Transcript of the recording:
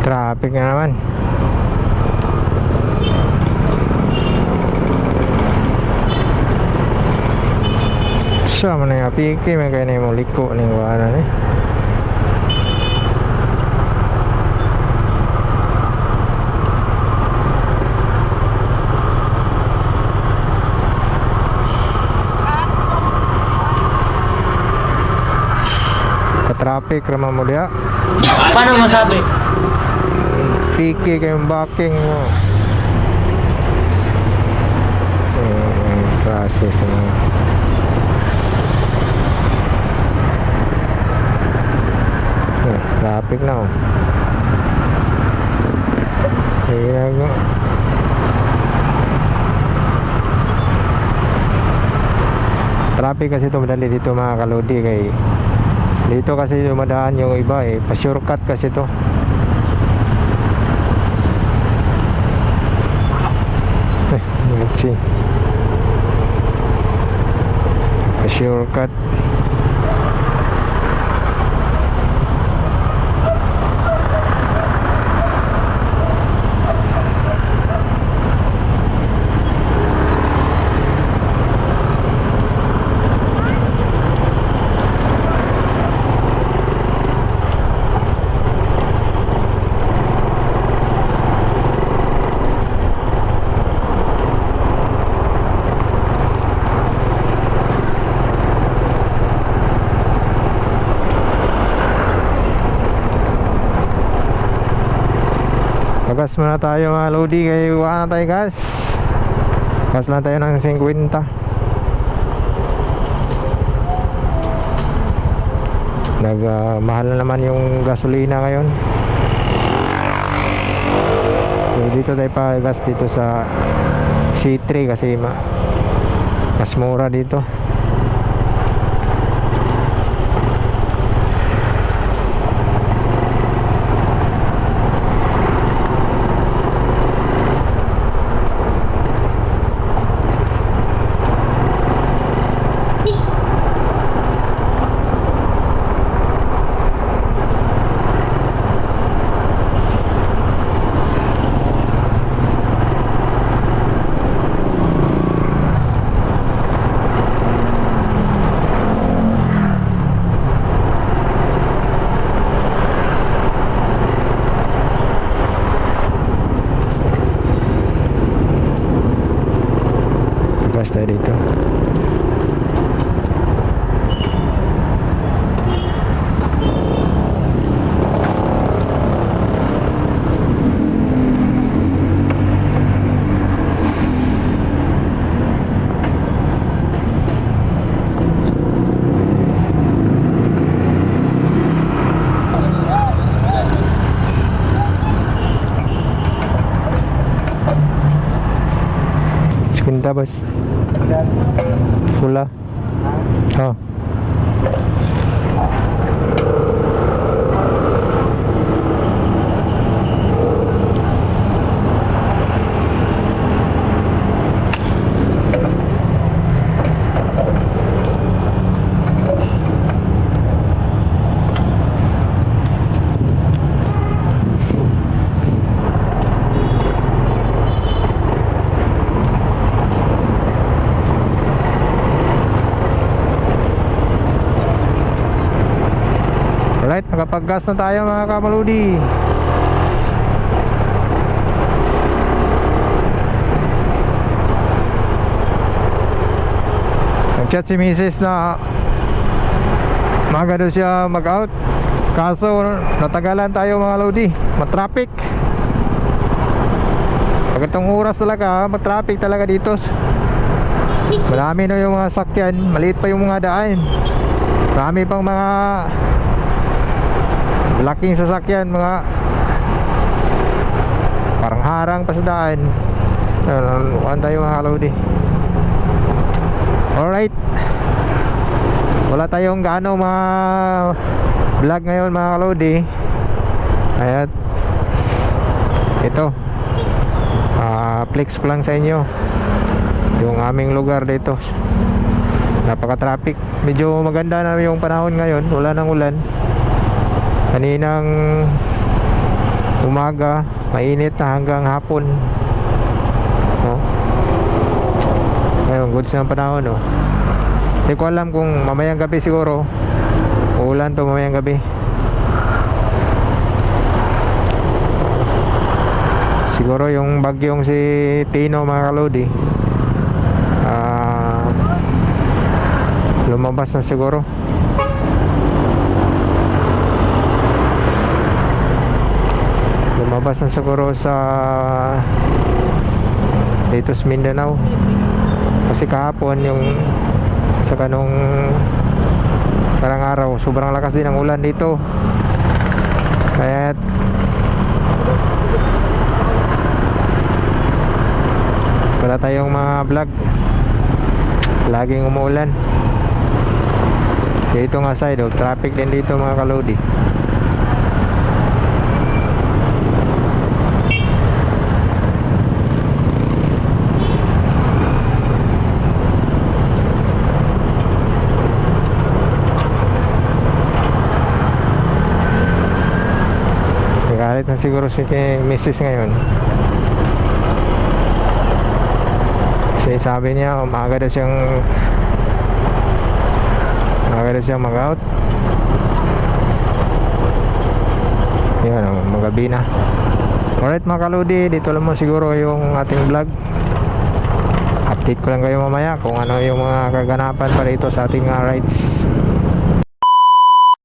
Traffic na naman. Sama na yung apike, may kaya na yung liko na yung wala na. Ka-traffic raman mo diya. Paano masabi? Piki kayong backing mo. Process mo. Traffic na oh. Ayan nga. Traffic kasi ito madali dito mga kalodi. Kay dito kasi dumadaan yung iba eh. Pa-shortcut kasi ito. Let's see. Pa-shortcut. Gas muna tayo mga lodi, kaya iwanan tayo gas. Gas lang tayo ng 50. Mahal na naman yung gasolina ngayon. So dito tayo pa gas dito sa C3 kasi mas mura dito. Tayo dito. Sekunta bos. Pula. Oh. Alright, nakapag-gas na tayo mga kamaludi. Nag-chat si Mrs. na maga daw siya mag-out. Kaso natagalan tayo mga lodi, matraffic. Pag itong oras talaga, matraffic talaga dito. Marami na yung mga sakyan, maliit pa yung mga daan. Marami pang mga laking sasakyan, mga parang harang pa sa daan. Ano tayo mga kalodi. Alright, wala tayong gaano mga vlog ngayon mga kalodi. Ayan, ito flex ko lang sa inyo yung aming lugar dito. Napaka traffic, medyo maganda na yung panahon ngayon, wala nang ulan. Kaninang umaga, mainit na hanggang hapon. No? Ngayon, goods ng panahon, no? Hindi ko alam kung mamayang gabi siguro uulan to mamayang gabi. Siguro yung bagyong si Tino, mga kalodi, lumabas na siguro. Lumabas na siguro sa dito sa Mindanao. Kasi kahapon yung sa kanong parang araw, sobrang lakas din ang ulan dito. Kaya wala tayong mga vlog, laging umuulan. Dito nga side, traffic din dito mga kalodi. Galit na siguro si Mrs. ngayon. Kasi sabi niya umaga daw siyang mag-out. Yan, magabi na. Alright mga kaludi, dito lang mo siguro yung ating vlog. Update ko lang kayo mamaya kung ano yung mga kaganapan pa dito sa ating rides.